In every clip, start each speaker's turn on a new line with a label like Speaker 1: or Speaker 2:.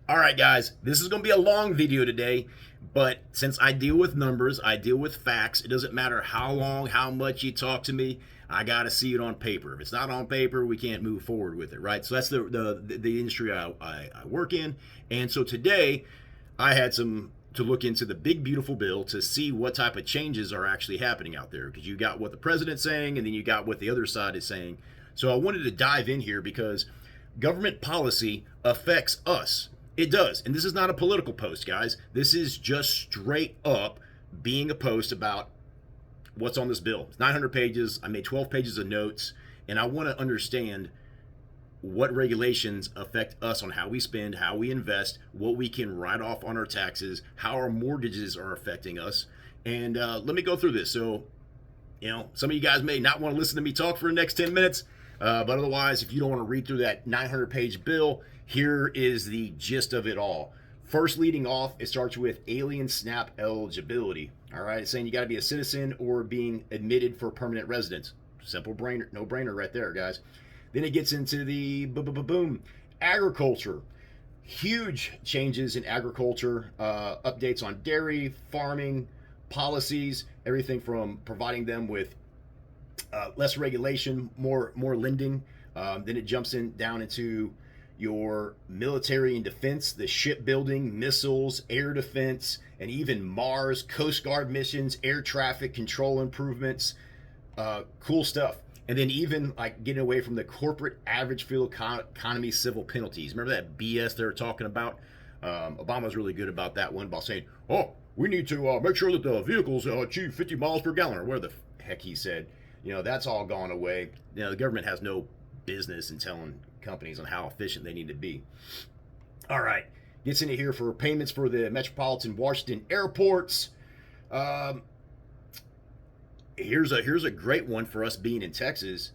Speaker 1: All right, guys, this is going to be a long video today, but since I deal with numbers, I deal with facts. It doesn't matter how long, how much you talk to me. I got to see it on paper. If it's not on paper, we can't move forward with it, right? So that's the industry I work in. And so today, I had some to look into the big beautiful bill to see what type of changes are actually happening out there, because you got what the president's saying and then you got what the other side is saying. So I wanted to dive in here because government policy affects us. It does. And this is not a political post, guys. This is just straight up being a post about what's on this bill. It's 900 pages. I made 12 pages of notes, and I want to understand what regulations affect us on how we spend, how we invest, what we can write off on our taxes, how our mortgages are affecting us. And let me go through this. So, some of you guys may not want to listen to me talk for the next 10 minutes, but otherwise, if you don't want to read through that 900-page bill, here is the gist of it all. First, leading off, it starts with alien SNAP eligibility. All right, it's saying you got to be a citizen or being admitted for permanent residence. Simple brainer, no brainer right there, guys. Then it gets into the boom, agriculture. Huge changes in agriculture, updates on dairy, farming, policies, everything from providing them with less regulation, more lending. Then it jumps down into your military and defense, the shipbuilding, missiles, air defense, and even Mars, Coast Guard missions, air traffic control improvements. Cool stuff. And then even like getting away from the corporate average fuel economy civil penalties. Remember that BS they were talking about? Obama's really good about that one by saying, oh, we need to make sure that the vehicles achieve 50 miles per gallon, or whatever the heck he said. That's all gone away. The government has no business in telling companies on how efficient they need to be. All right, gets into here for payments for the Metropolitan Washington airports. Here's a great one for us being in Texas.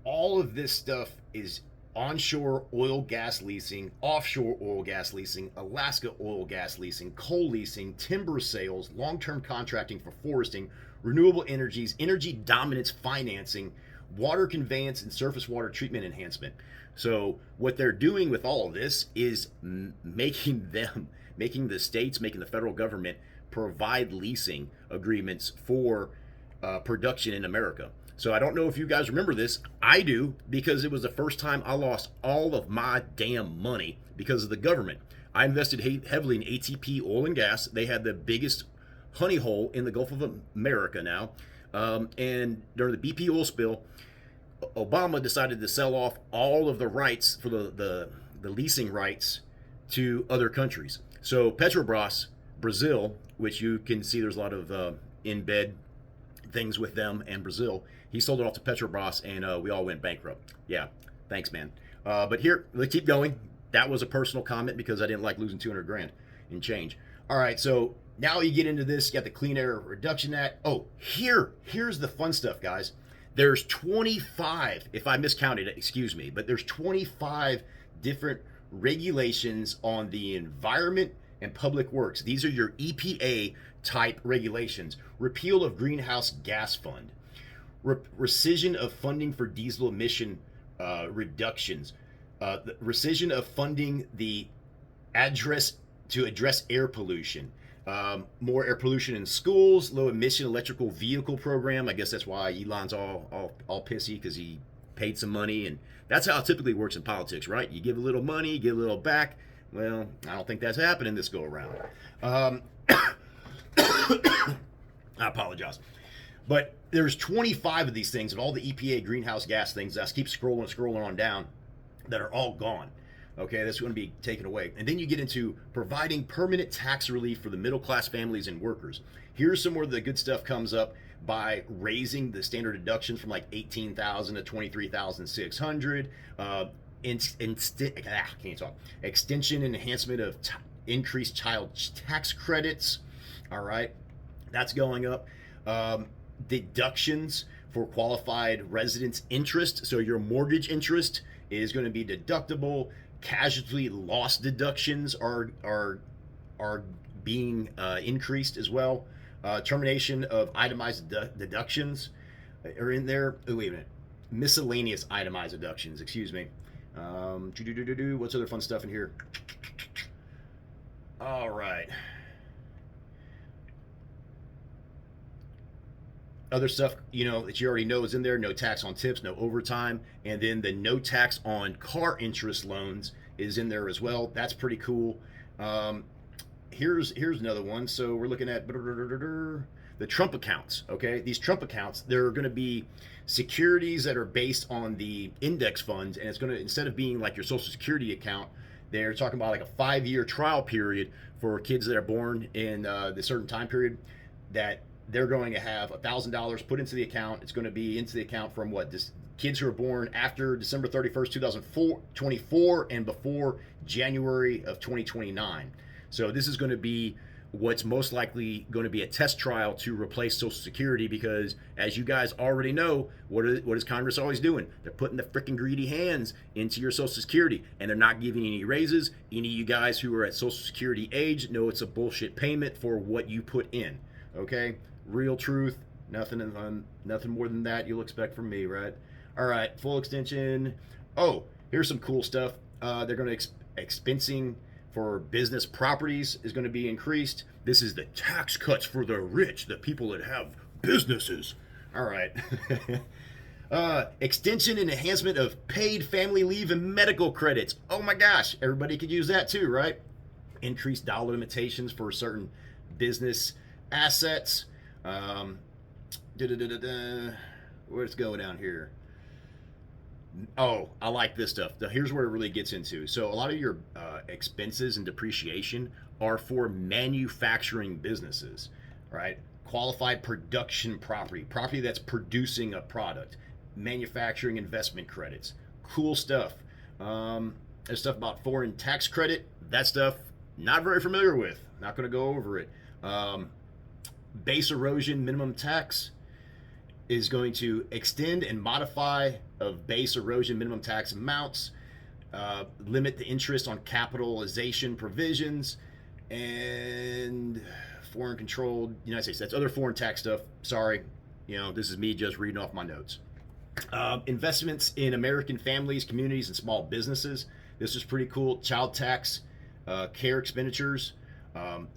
Speaker 1: All of this stuff is onshore oil gas leasing, offshore oil gas leasing, Alaska oil gas leasing, coal leasing, timber sales, long-term contracting for foresting, renewable energies, energy dominance financing, water conveyance, and surface water treatment enhancement. So what they're doing with all of this is making the states, making the federal government provide leasing agreements for production in America. So I don't know if you guys remember this. I do, because it was the first time I lost all of my damn money because of the government. I invested heavily in ATP oil and gas. They had the biggest honey hole in the Gulf of America now. And during the BP oil spill, Obama decided to sell off all of the rights for the leasing rights to other countries. So Petrobras, Brazil, which you can see there's a lot of in-bed things with them and Brazil, he sold it off to Petrobras, and we all went bankrupt. Yeah, thanks, man. But here, let's keep going. That was a personal comment because I didn't like losing 200 grand in change. All right, so now you get into this. You got the Clean Air Reduction Act. Oh, here's the fun stuff, guys. There's 25, if I miscounted it, excuse me, but there's 25 different regulations on the environment and public works. These are your EPA type regulations. Repeal of greenhouse gas fund, rescission of funding for diesel emission reductions, the rescission of funding the address to address air pollution, more air pollution in schools, low emission electrical vehicle program. I guess that's why Elon's all pissy, because he paid some money, and that's how it typically works in politics, right? You give a little money, get a little back. Well, I don't think that's happening this go around. I apologize. But there's 25 of these things of all the EPA greenhouse gas things. I keep scrolling on down, that are all gone. Okay, that's going to be taken away. And then you get into providing permanent tax relief for the middle class families and workers. Here's some where the good stuff comes up by raising the standard deductions from like 18,000 to 23,600. Extension and enhancement of increased child tax credits. All right, that's going up. Deductions for qualified residence interest. So your mortgage interest is going to be deductible. Casualty loss deductions are being increased as well. Termination of itemized deductions are in there. Oh, wait a minute. Miscellaneous itemized deductions. Excuse me. What's other fun stuff in here? All right. Other stuff, that you already know is in there. No tax on tips, no overtime, and then the no tax on car interest loans is in there as well. That's pretty cool. Um, here's another one. So we're looking at the Trump accounts. Okay, these Trump accounts, they're going to be securities that are based on the index funds, and it's going to, instead of being like your Social Security account, they're talking about like a 5-year trial period for kids that are born in the certain time period, that they're going to have $1,000 put into the account. It's going to be into the account from what this kids who are born after December 31st, 2024 and before January of 2029. So this is going to be what's most likely going to be a test trial to replace Social Security, because as you guys already know, what is Congress always doing? They're putting the freaking greedy hands into your Social Security, and they're not giving you any raises. Any of you guys who are at Social Security age know it's a bullshit payment for what you put in. Okay, real truth. Nothing more than that you'll expect from me, right? All right, full extension. Oh, here's some cool stuff. They're going to expensing for business properties is going to be increased. This is the tax cuts for the rich, the people that have businesses. All right. Extension and enhancement of paid family leave and medical credits. Oh my gosh, everybody could use that too, right? Increased dollar limitations for certain business assets. Where's it go down here? Oh, I like this stuff. Here's where it really gets into. So a lot of your expenses and depreciation are for manufacturing businesses, right? Qualified production property that's producing a product, manufacturing investment credits. Cool stuff. There's stuff about foreign tax credit. That stuff, not very familiar with. Not going to go over it. Base erosion minimum tax is going to extend and modify of base erosion minimum tax amounts, limit the interest on capitalization provisions, and foreign controlled United States. That's other foreign tax stuff. Sorry, this is me just reading off my notes. Investments in American families, communities, and small businesses. This is pretty cool. Child tax, care expenditures,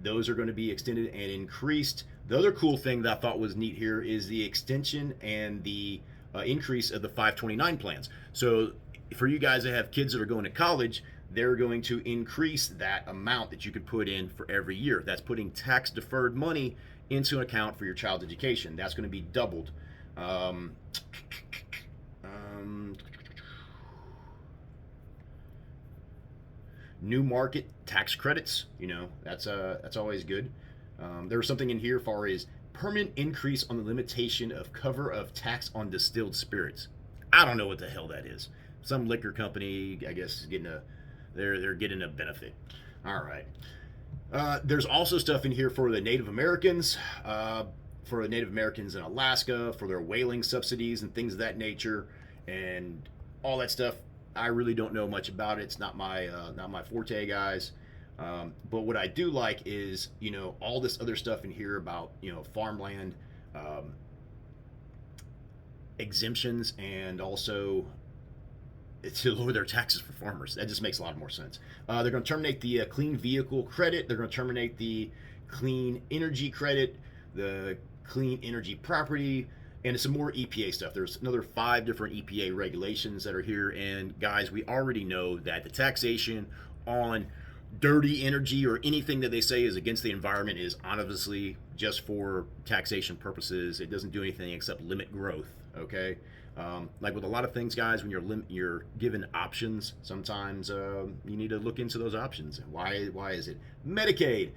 Speaker 1: those are going to be extended and increased. The other cool thing that I thought was neat here is the extension and the increase of the 529 plans. So for you guys that have kids that are going to college, they're going to increase that amount that you can put in for every year. That's putting tax deferred money into an account for your child's education. That's going to be doubled. New market tax credits, that's always good. There was something in here as far as permanent increase on the limitation of cover of tax on distilled spirits. I don't know what the hell that is. Some liquor company, I guess, is they're getting a benefit. All right. There's also stuff in here for the Native Americans, in Alaska, for their whaling subsidies and things of that nature, and all that stuff. I really don't know much about it. It's not my forte, guys. But what I do like is, all this other stuff in here about, farmland exemptions, and also to lower their taxes for farmers. That just makes a lot more sense. They're going to terminate the clean vehicle credit. They're going to terminate the clean energy credit, the clean energy property, and some more EPA stuff. There's another 5 different EPA regulations that are here. And guys, we already know that the taxation on dirty energy or anything that they say is against the environment is obviously just for taxation purposes. It doesn't do anything except limit growth. Okay, like with a lot of things, guys, when you're given options, sometimes you need to look into those options. Why is it Medicaid?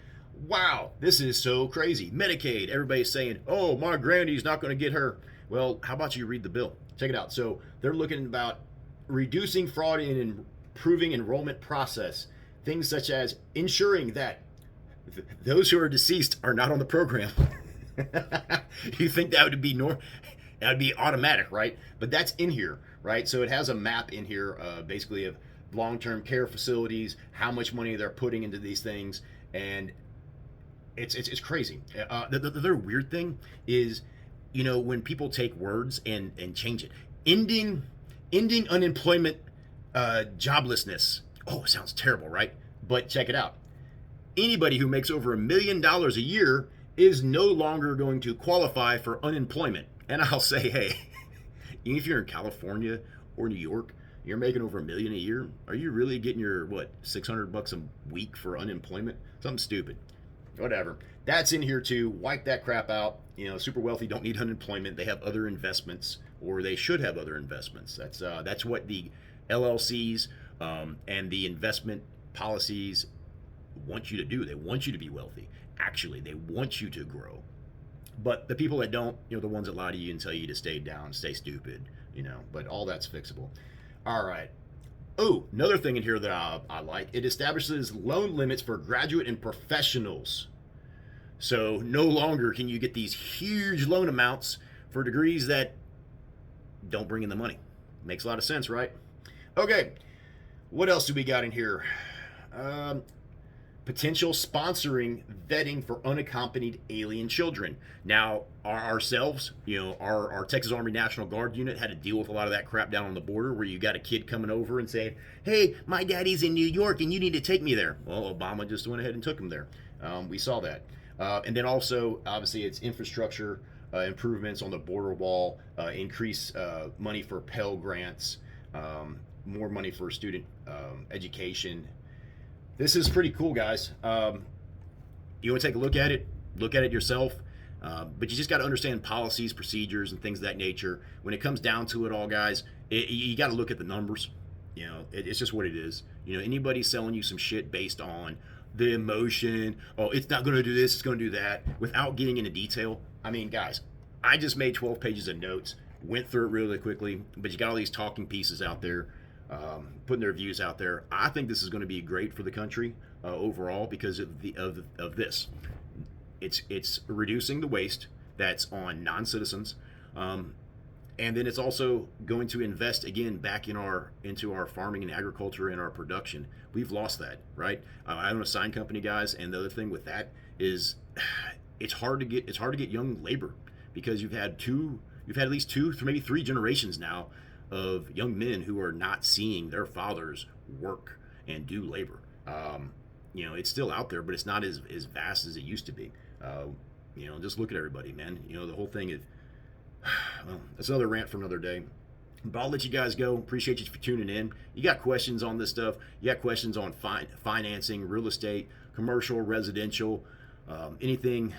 Speaker 1: Wow, this is so crazy. Medicaid, everybody's saying, oh, my granny's not going to get her. Well, how about you read the bill? Check it out. So they're looking about reducing fraud and improving enrollment process. Things such as ensuring that those who are deceased are not on the program. You think that would be that would be automatic, right? But that's in here, right? So it has a map in here, basically of long-term care facilities, how much money they're putting into these things, and it's crazy. The other weird thing is, when people take words and change it, ending unemployment, joblessness. Oh, it sounds terrible, right? But check it out. Anybody who makes over $1 million a year is no longer going to qualify for unemployment. And I'll say, hey, if you're in California or New York, you're making over $1 million a year. Are you really getting your $600 a week for unemployment? Something stupid. Whatever. That's in here too. Wipe that crap out. Super wealthy don't need unemployment. They have other investments, or they should have other investments. That's what the LLCs and the investment policies want you to do. They want you to be wealthy. Actually, they want you to grow. But the people that don't, the ones that lie to you and tell you to stay down, stay stupid, but all that's fixable. All right. Oh, another thing in here that I like, it establishes loan limits for graduate and professionals. So no longer can you get these huge loan amounts for degrees that don't bring in the money. Makes a lot of sense, right? Okay. What else do we got in here? Potential sponsoring vetting for unaccompanied alien children. Now, ourselves, our Texas Army National Guard unit had to deal with a lot of that crap down on the border where you got a kid coming over and saying, hey, my daddy's in New York and you need to take me there. Well, Obama just went ahead and took him there. We saw that. And then also, obviously, it's infrastructure improvements on the border wall, increase money for Pell Grants, more money for student education. This is pretty cool, guys. You want to take a look at it yourself, but you just got to understand policies, procedures, and things of that nature. When it comes down to it all, guys, you got to look at the numbers. It's just what it is. Anybody selling you some shit based on the emotion, oh, it's not going to do this, it's going to do that, without getting into detail. I mean, guys, I just made 12 pages of notes, went through it really quickly, but you got all these talking pieces out there. Putting their views out there. I think this is going to be great for the country overall because of this. It's reducing the waste that's on non-citizens, and then it's also going to invest again back into our farming and agriculture and our production. We've lost that, right? I own a sign company, guys, and the other thing with that is it's hard to get young labor because you've had at least two, maybe three generations now of young men who are not seeing their fathers work and do labor. It's still out there, but it's not as vast as it used to be. Just look at everybody, man. The whole thing is, well, that's another rant for another day. But I'll let you guys go. Appreciate you for tuning in. You got questions on this stuff. You got questions on financing, real estate, commercial, residential, anything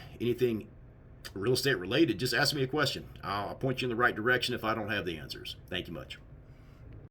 Speaker 1: real estate related, just ask me a question. I'll point you in the right direction if I don't have the answers. Thank you much.